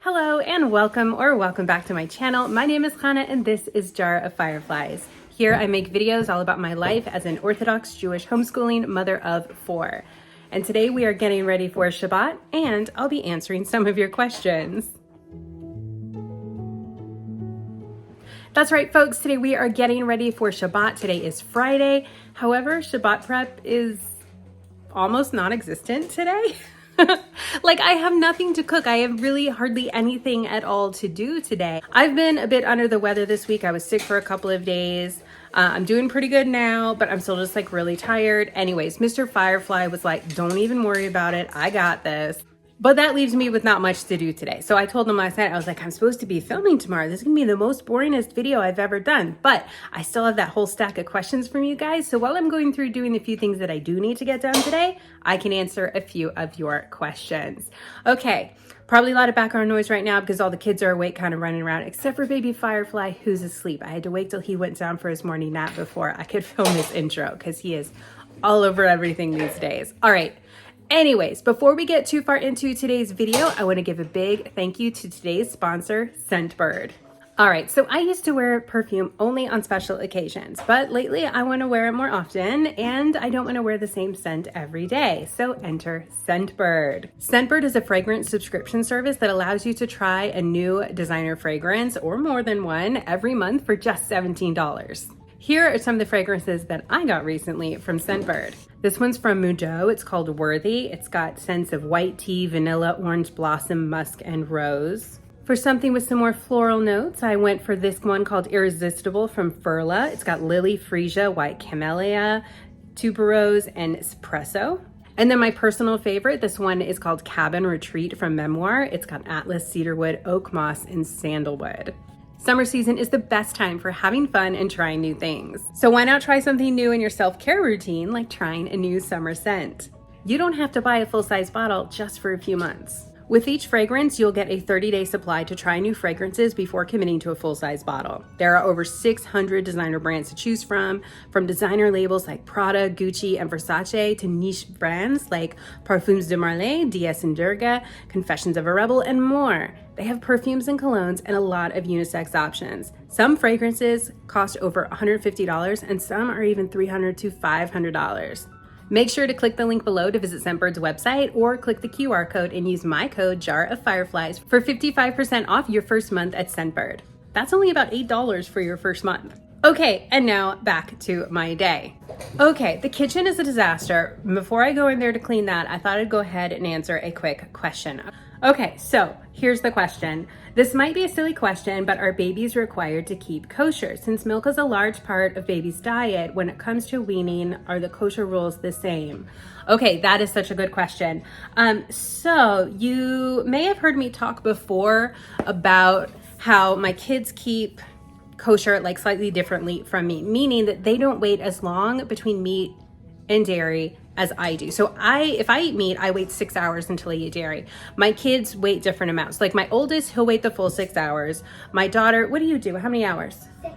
Hello and welcome back to my channel. My name is Hannah and this is Jar of Fireflies. Here I make videos all about my life as an Orthodox Jewish homeschooling mother of 4. And today we are getting ready for Shabbat and I'll be answering some of your questions. That's right, folks. Today we are getting ready for Shabbat. Today is Friday. However, Shabbat prep is almost non-existent today. Like, I have nothing to cook. I have really hardly anything at all to do today. I've been a bit under the weather this week. I was sick for a couple of days. I'm doing pretty good now, but I'm still just like really tired. Anyways, Mr. Firefly was like, don't even worry about it. I got this. But that leaves me with not much to do today. So I told him last night, I was like, I'm supposed to be filming tomorrow. This is gonna be the most boringest video I've ever done. But I still have that whole stack of questions from you guys. So while I'm going through doing the few things that I do need to get done today, I can answer a few of your questions. Okay, probably a lot of background noise right now because all the kids are awake, kind of running around, except for baby Firefly, who's asleep. I had to wait till he went down for his morning nap before I could film this intro because he is all over everything these days. All right. Anyways, before we get too far into today's video, I want to give a big thank you to today's sponsor, Scentbird. All right, so I used to wear perfume only on special occasions, but lately I want to wear it more often and I don't want to wear the same scent every day. So enter Scentbird. Scentbird is a fragrance subscription service that allows you to try a new designer fragrance or more than one every month for just $17. Here are some of the fragrances that I got recently from Scentbird. This one's from Mujo. It's called Worthy. It's got scents of white tea, vanilla, orange blossom, musk, and rose. For something with some more floral notes, I went for this one called Irresistible from Furla. It's got lily, freesia, white camellia, tuberose, and espresso. And then my personal favorite, this one is called Cabin Retreat from Memoir. It's got atlas, cedarwood, oak moss, and sandalwood. Summer season is the best time for having fun and trying new things. So why not try something new in your self-care routine, like trying a new summer scent? You don't have to buy a full-size bottle just for a few months. With each fragrance, you'll get a 30-day supply to try new fragrances before committing to a full-size bottle. There are over 600 designer brands to choose from designer labels like Prada, Gucci, and Versace to niche brands like Parfums de Marley, Diaz & Durga, Confessions of a Rebel, and more. They have perfumes and colognes and a lot of unisex options. Some fragrances cost over $150 and some are even $300 to $500. Make sure to click the link below to visit Scentbird's website or click the QR code and use my code Jar of Fireflies for 55% off your first month at Scentbird. That's only about $8 for your first month. Okay, and now back to my day. Okay, the kitchen is a disaster. Before I go in there to clean that, I thought I'd go ahead and answer a quick question. Okay, so here's the question. This might be a silly question, but are babies required to keep kosher? Since milk is a large part of baby's diet, when it comes to weaning, are the kosher rules the same? Okay, that is such a good question. So you may have heard me talk before about how my kids keep kosher like slightly differently from me, meaning that they don't wait as long between meat and dairy as I do. So if I eat meat, I wait 6 hours until I eat dairy. My kids wait different amounts. Like my oldest, he'll wait the full 6 hours. My daughter, what do you do? How many hours? 6.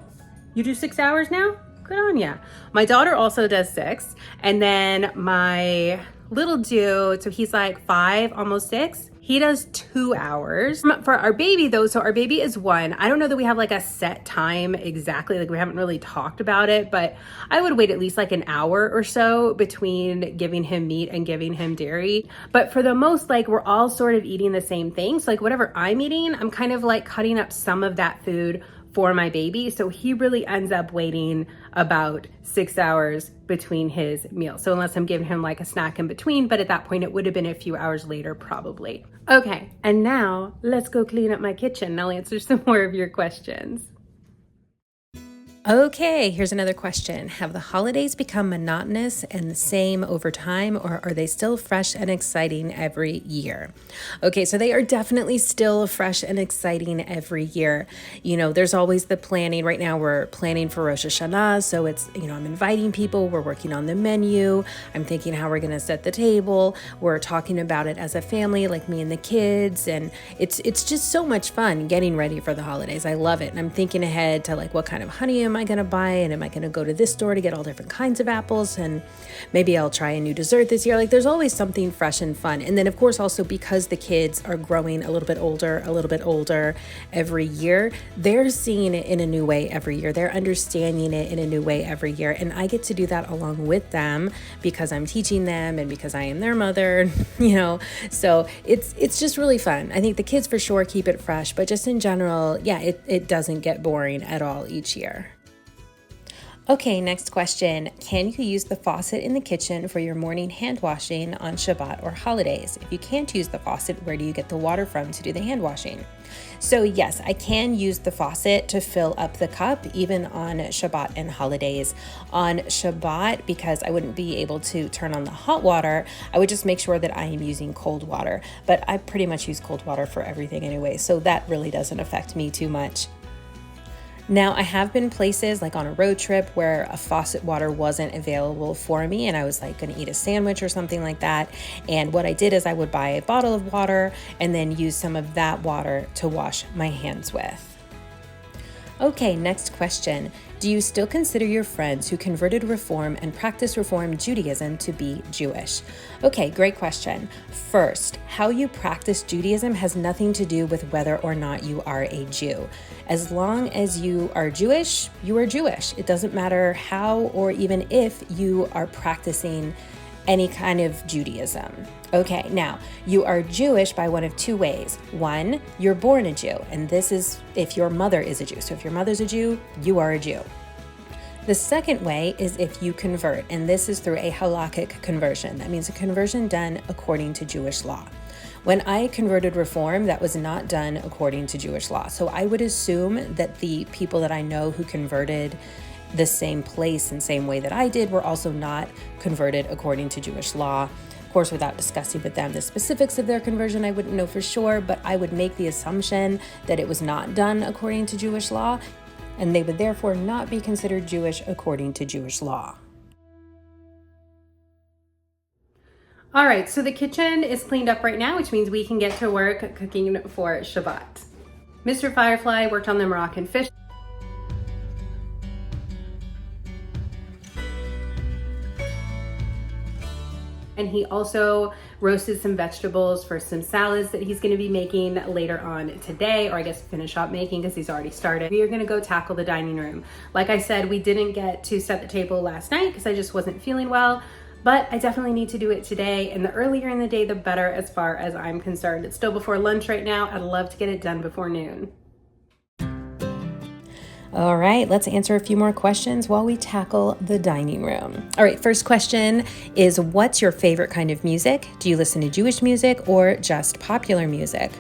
You do 6 hours now? Good on ya. My daughter also does 6. And then my little dude, so he's like 5, almost 6. He does 2 hours. For our baby though, so our baby is 1. I don't know that we have like a set time exactly, like we haven't really talked about it, but I would wait at least like an hour or so between giving him meat and giving him dairy. But for the most, like we're all sort of eating the same thing. So like whatever I'm eating, I'm kind of like cutting up some of that food for my baby. So he really ends up waiting about 6 hours between his meals. So unless I'm giving him like a snack in between, but at that point it would have been a few hours later probably. Okay, and now let's go clean up my kitchen and I'll answer some more of your questions. Okay, here's another question. Have the holidays become monotonous and the same over time, or are they still fresh and exciting every year? Okay, so they are definitely still fresh and exciting every year. You know, there's always the planning. Right now we're planning for Rosh Hashanah, so it's, you know, I'm inviting people, we're working on the menu, I'm thinking how we're gonna set the table, we're talking about it as a family, like me and the kids, and it's just so much fun getting ready for the holidays. I love it, and I'm thinking ahead to like what kind of honey am I going to buy, and am I going to go to this store to get all different kinds of apples, and maybe I'll try a new dessert this year. Like there's always something fresh and fun. And then of course also because the kids are growing a little bit older every year, they're seeing it in a new way every year. They're understanding it in a new way every year, and I get to do that along with them because I'm teaching them and because I am their mother, you know. So it's just really fun. I think the kids for sure keep it fresh, but just in general, yeah, it doesn't get boring at all each year. Okay, next question. Can you use the faucet in the kitchen for your morning hand washing on Shabbat or holidays? If you can't use the faucet, where do you get the water from to do the hand washing? So yes, I can use the faucet to fill up the cup even on Shabbat and holidays. On Shabbat, because I wouldn't be able to turn on the hot water, I would just make sure that I am using cold water. But I pretty much use cold water for everything anyway, so that really doesn't affect me too much. Now, I have been places like on a road trip where a faucet water wasn't available for me, and I was like gonna eat a sandwich or something like that. And what I did is I would buy a bottle of water and then use some of that water to wash my hands with. Okay, next question. Do you still consider your friends who converted Reform and practice Reform Judaism to be Jewish? Okay, great question. First, how you practice Judaism has nothing to do with whether or not you are a Jew. As long as you are Jewish, you are Jewish. It doesn't matter how or even if you are practicing any kind of Judaism. Okay, now, you are Jewish by one of two ways. One, you're born a Jew, and this is if your mother is a Jew. So if your mother's a Jew, you are a Jew. The second way is if you convert, and this is through a halakhic conversion. That means a conversion done according to Jewish law. When I converted Reform, that was not done according to Jewish law. So I would assume that the people that I know who converted the same place and same way that I did were also not converted according to Jewish law. Of course, without discussing with them the specifics of their conversion, I wouldn't know for sure, but I would make the assumption that it was not done according to Jewish law, and they would therefore not be considered Jewish according to Jewish law. All right, so the kitchen is cleaned up right now, which means we can get to work cooking for Shabbat. Mr. Firefly worked on the Moroccan fish. And he also roasted some vegetables for some salads that he's gonna be making later on today, or I guess finish up making because he's already started. We are gonna go tackle the dining room. Like I said, we didn't get to set the table last night because I just wasn't feeling well, but I definitely need to do it today. And the earlier in the day, the better as far as I'm concerned. It's still before lunch right now. I'd love to get it done before noon. All right, let's answer a few more questions while we tackle the dining room. All right, first question is, what's your favorite kind of music? Do you listen to Jewish music or just popular music?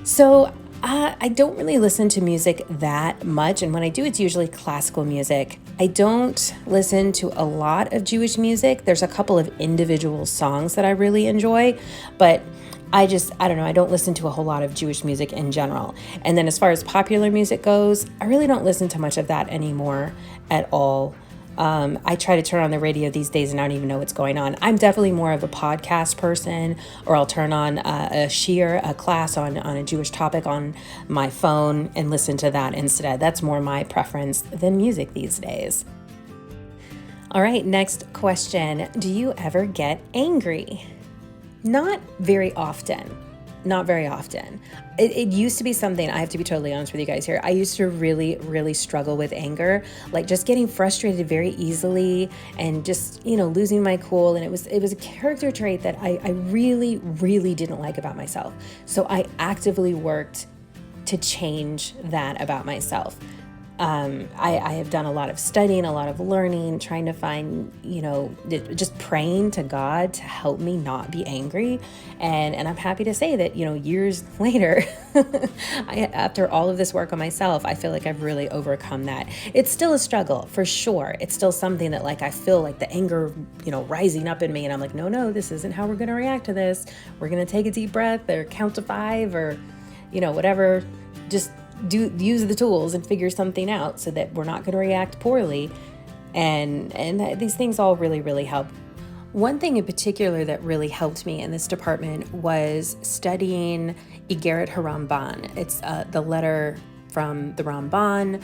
So I don't really listen to music that much, and when I do, it's usually classical music. I don't listen to a lot of Jewish music. There's a couple of individual songs that I really enjoy, but I don't know, I don't listen to a whole lot of Jewish music in general. And then as far as popular music goes, I really don't listen to much of that anymore at all. I try to turn on the radio these days and I don't even know what's going on. I'm definitely more of a podcast person, or I'll turn on a class on a Jewish topic on my phone and listen to that instead. That's more my preference than music these days. All right, next question. Do you ever get angry? Not very often. Not very often. It used to be something, I have to be totally honest with you guys here. I used to really, really struggle with anger, like just getting frustrated very easily and just, losing my cool. And it was a character trait that I really, really didn't like about myself. So I actively worked to change that about myself. I have done a lot of studying, a lot of learning, trying to find, just praying to God to help me not be angry. And I'm happy to say that, years later, after all of this work on myself, I feel like I've really overcome that. It's still a struggle for sure. It's still something that I feel like the anger, rising up in me, and I'm like, no, this isn't how we're going to react to this. We're going to take a deep breath or count to 5 or, whatever, just use the tools and figure something out so that we're not going to react poorly. And these things all really, really help. One thing in particular that really helped me in this department was studying Igeret HaRamban. It's the letter from the Ramban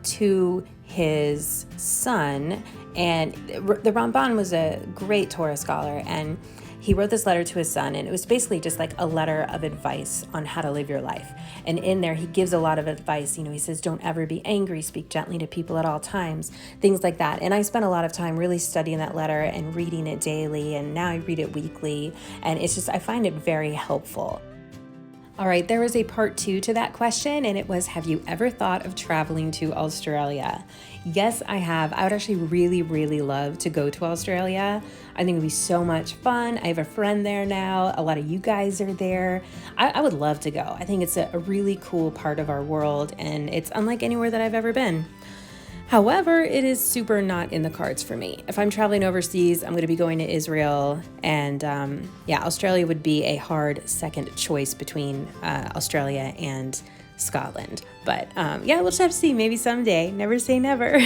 to his son. And the Ramban was a great Torah scholar, and he wrote this letter to his son, and it was basically just like a letter of advice on how to live your life. And in there, he gives a lot of advice. He says, don't ever be angry, speak gently to people at all times, things like that. And I spent a lot of time really studying that letter and reading it daily, and now I read it weekly. And it's just, I find it very helpful. All right, there was a part 2 to that question, and it was, have you ever thought of traveling to Australia? Yes, I have. I would actually really, really love to go to Australia. I think it would be so much fun. I have a friend there now. A lot of you guys are there. I would love to go. I think it's a really cool part of our world, and it's unlike anywhere that I've ever been. However, it is super not in the cards for me. If I'm traveling overseas, I'm going to be going to Israel, and Australia would be a hard second choice between Australia and Scotland. But we'll just have to see. Maybe someday. Never say never.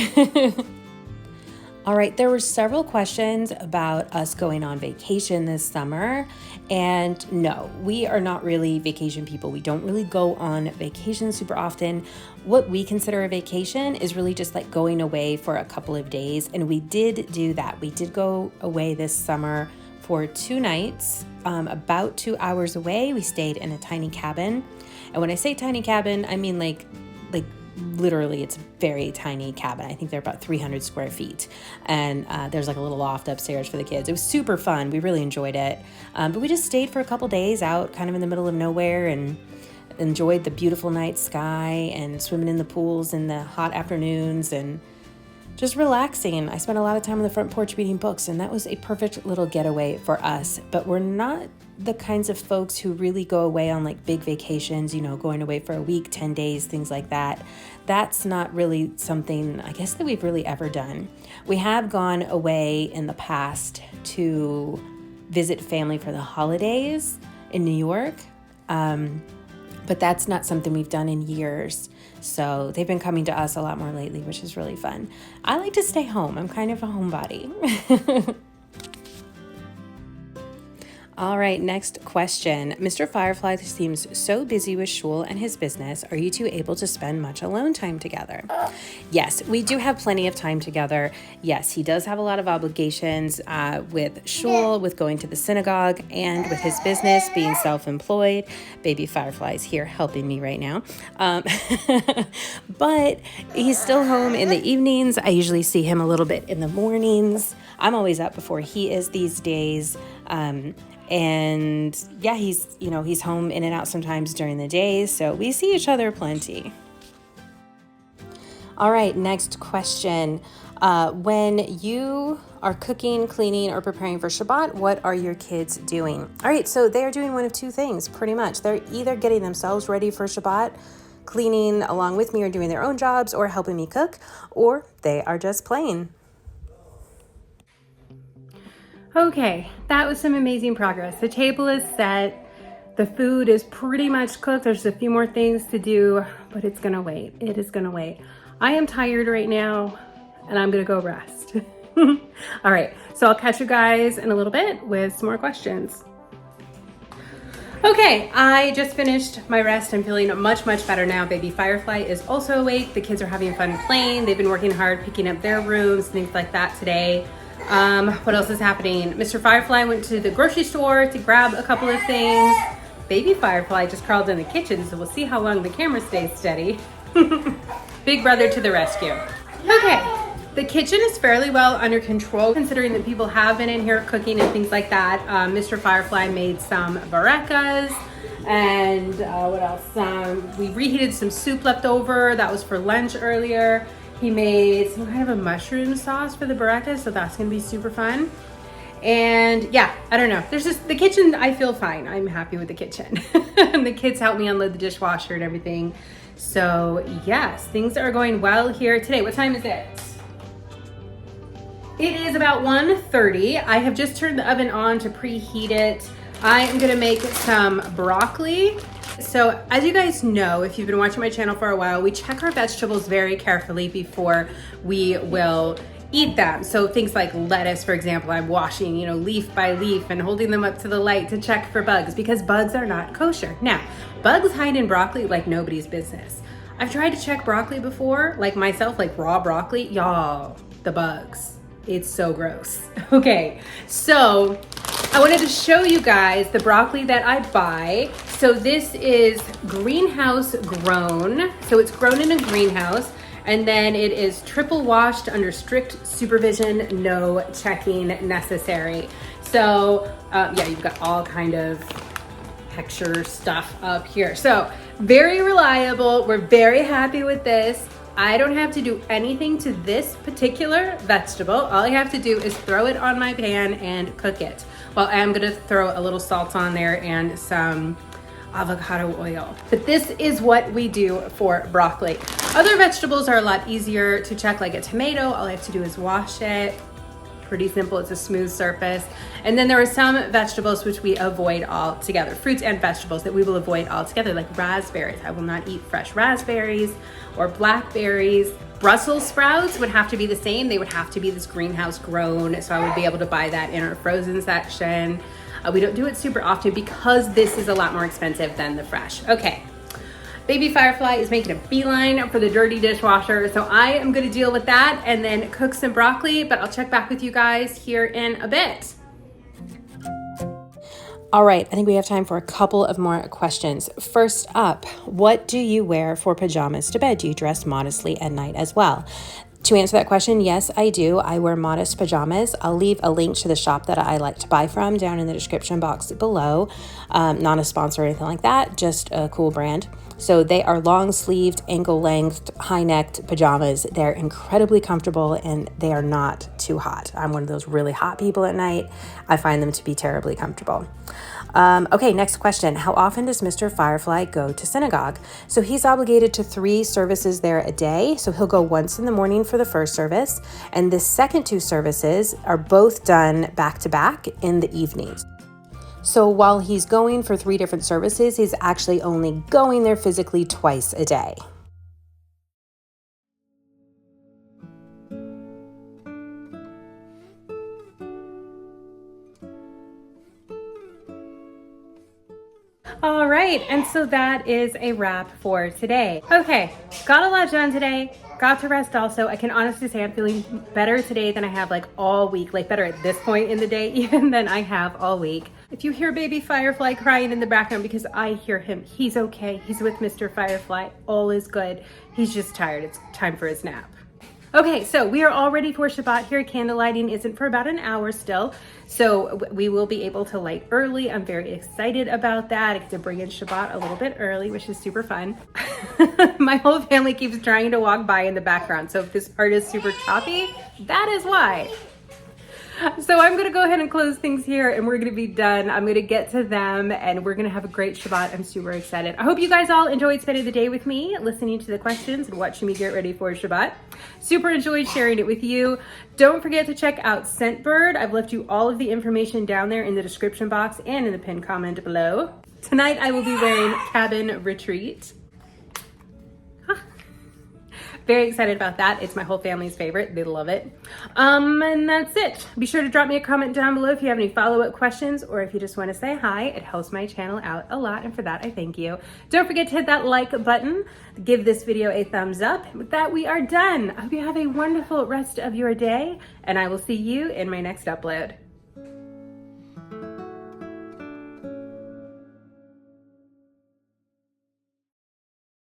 All right, there were several questions about us going on vacation this summer. And no, we are not really vacation people. We don't really go on vacation super often. What we consider a vacation is really just like going away for a couple of days. And we did do that. We did go away this summer for 2 nights, about 2 hours away. We stayed in a tiny cabin. And when I say tiny cabin, I mean like literally it's a very tiny cabin. I think they're about 300 square feet. And there's like a little loft upstairs for the kids. It was super fun. We really enjoyed it. But we just stayed for a couple days out kind of in the middle of nowhere and enjoyed the beautiful night sky and swimming in the pools in the hot afternoons and just relaxing. I spent a lot of time on the front porch reading books, and that was a perfect little getaway for us. But we're not the kinds of folks who really go away on like big vacations, going away for a week, 10 days, things like that. That's not really something I guess that we've really ever done. We have gone away in the past to visit family for the holidays in New York. But that's not something we've done in years. So they've been coming to us a lot more lately, which is really fun. I like to stay home. I'm kind of a homebody. All right, next question. Mr. Firefly seems so busy with shul and his business. Are you two able to spend much alone time together? Yes, we do have plenty of time together. Yes, he does have a lot of obligations with shul, with going to the synagogue, and with his business, being self-employed. Baby Firefly's here helping me right now. But he's still home in the evenings. I usually see him a little bit in the mornings. I'm always up before he is these days. And yeah, he's home in and out sometimes during the day, so we see each other plenty. All right, next question. When you are cooking, cleaning, or preparing for Shabbat, what are your kids doing? All right, so they're doing one of 2 things, pretty much. They're either getting themselves ready for Shabbat, cleaning along with me or doing their own jobs or helping me cook, or they are just playing. Okay, that was some amazing progress. The table is set. The food is pretty much cooked. There's a few more things to do, but it's gonna wait. It is gonna wait. I am tired right now. and I'm gonna go rest. All right, so I'll catch you guys in a little bit with some more questions. Okay, I just finished my rest. I'm feeling much better now. Baby Firefly is also awake. The kids are having fun playing. They've been working hard picking up their rooms, things like that today. What else is happening? Mr. Firefly went to the grocery store to grab a couple of things. Baby Firefly just crawled in the kitchen, so we'll see how long the camera stays steady. Big brother to the rescue. Okay. The kitchen is fairly well under control considering that people have been in here cooking and things like that. Mr. Firefly made some barekas and what else? We reheated some soup left over. That was for lunch earlier. He made some kind of a mushroom sauce for the barekas, so that's gonna be super fun. And yeah, I don't know. There's just the kitchen, I feel fine. I'm happy with the kitchen. And the kids helped me unload the dishwasher and everything. So yes, things are going well here today. What time is it? It is about 1:30. I have just turned the oven on to preheat it. I am gonna make some broccoli. So as you guys know, if you've been watching my channel for a while, we check our vegetables very carefully before we will eat them. So things like lettuce, for example, I'm washing, leaf by leaf and holding them up to the light to check for bugs because bugs are not kosher. Now, bugs hide in broccoli like nobody's business. I've tried to check broccoli before, like myself, like raw broccoli. Y'all, the bugs. It's so gross. Okay, so I wanted to show you guys the broccoli that I buy. So this is greenhouse grown. So it's grown in a greenhouse and then it is triple washed under strict supervision, no checking necessary. So yeah, you've got all kind of texture stuff up here. So very reliable. We're very happy with this. I don't have to do anything to this particular vegetable. All I have to do is throw it on my pan and cook it. Well, I am gonna throw a little salt on there and some avocado oil. But this is what we do for broccoli. Other vegetables are a lot easier to check, like a tomato. All I have to do is wash it. Pretty simple, it's a smooth surface. And then there are some vegetables which we avoid altogether, fruits and vegetables that we will avoid altogether, like raspberries. I will not eat fresh raspberries or blackberries. Brussels sprouts would have to be the same. They would have to be this greenhouse grown, so I would be able to buy that in our frozen section. We don't do it super often because this is a lot more expensive than the fresh. Okay. Baby Firefly is making a beeline for the dirty dishwasher, so I am gonna deal with that and then cook some broccoli, but I'll check back with you guys here in a bit. All right, I think we have time for a couple of more questions. First up, what do you wear for pajamas to bed? Do you dress modestly at night as well? To answer that question, yes, I do. I wear modest pajamas. I'll leave a link to the shop that I like to buy from down in the description box below. Not a sponsor or anything like that, just a cool brand. So they are long-sleeved, ankle-length, high-necked pajamas. They're incredibly comfortable and they are not too hot. I'm one of those really hot people at night. I find them to be terribly comfortable. Okay, next question. How often does Mr. Firefly go to synagogue? So he's obligated to 3 services there a day. So he'll go once in the morning for the first service, and the second 2 services are both done back to back in the evenings. So while he's going for 3 different services, he's actually only going there physically twice a day. All right, and so that is a wrap for today. Okay, got a lot done today. Got to rest also. I can honestly say I'm feeling better today than I have like all week, like better at this point in the day even than I have all week. If you hear Baby Firefly crying in the background, because I hear him, he's okay. He's with Mr. Firefly. All is good. He's just tired. It's time for his nap. Okay, so we are all ready for Shabbat here. Candle lighting isn't for about an hour still, so we will be able to light early. I'm very excited about that. I get to bring in Shabbat a little bit early, which is super fun. My whole family keeps trying to walk by in the background, so if this part is super choppy, that is why. So I'm gonna go ahead and close things here and we're gonna be done. I'm gonna get to them and we're gonna have a great Shabbat. I'm super excited. I hope you guys all enjoyed spending the day with me, listening to the questions and watching me get ready for Shabbat. Super enjoyed sharing it with you. Don't forget to check out Scentbird. I've left you all of the information down there in the description box and in the pinned comment below. Tonight I will be wearing Cabin Retreat. very excited about that. It's my whole family's favorite. They love it. And that's it. Be sure to drop me a comment down below if you have any follow-up questions or if you just want to say hi. It helps my channel out a lot, and for that, I thank you. Don't forget to hit that like button. Give this video a thumbs up. With that, we are done. I hope you have a wonderful rest of your day, and I will see you in my next upload.